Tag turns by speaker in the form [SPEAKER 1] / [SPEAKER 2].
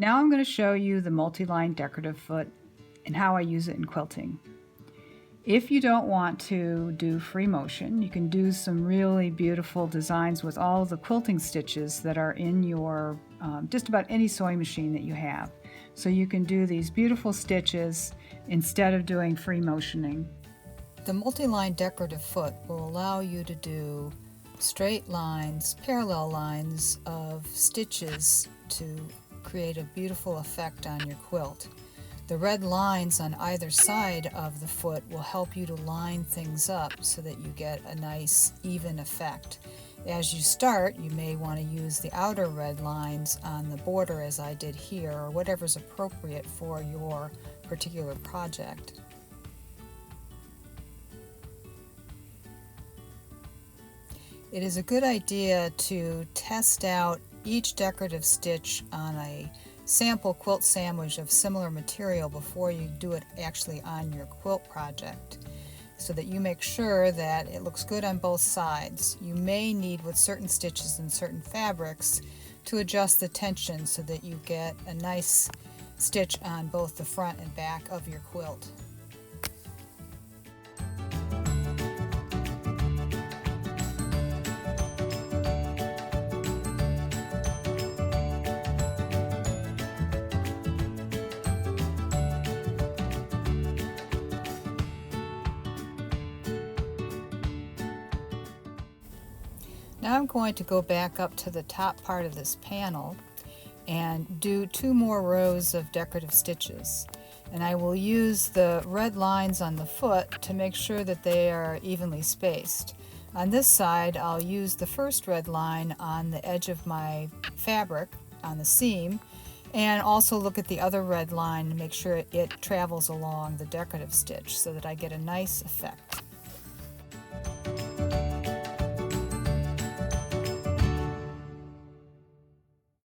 [SPEAKER 1] Now I'm going to show you the multi-line decorative foot and how I use it in quilting. If you don't want to do free motion, you can do some really beautiful designs with all of the quilting stitches that are in your just about any sewing machine that you have. So you can do these beautiful stitches instead of doing free motioning.
[SPEAKER 2] The multi-line decorative foot will allow you to do straight lines, parallel lines of stitches to create a beautiful effect on your quilt. The red lines on either side of the foot will help you to line things up so that you get a nice even effect. As you start, you may want to use the outer red lines on the border as I did here, or whatever's appropriate for your particular project. It is a good idea to test out each decorative stitch on a sample quilt sandwich of similar material before you do it actually on your quilt project, so that you make sure that it looks good on both sides. You may need, with certain stitches and certain fabrics, to adjust the tension so that you get a nice stitch on both the front and back of your quilt. Now I'm going to go back up to the top part of this panel and do 2 more rows of decorative stitches. And I will use the red lines on the foot to make sure that they are evenly spaced. On this side, I'll use the first red line on the edge of my fabric on the seam, and also look at the other red line and make sure it travels along the decorative stitch so that I get a nice effect.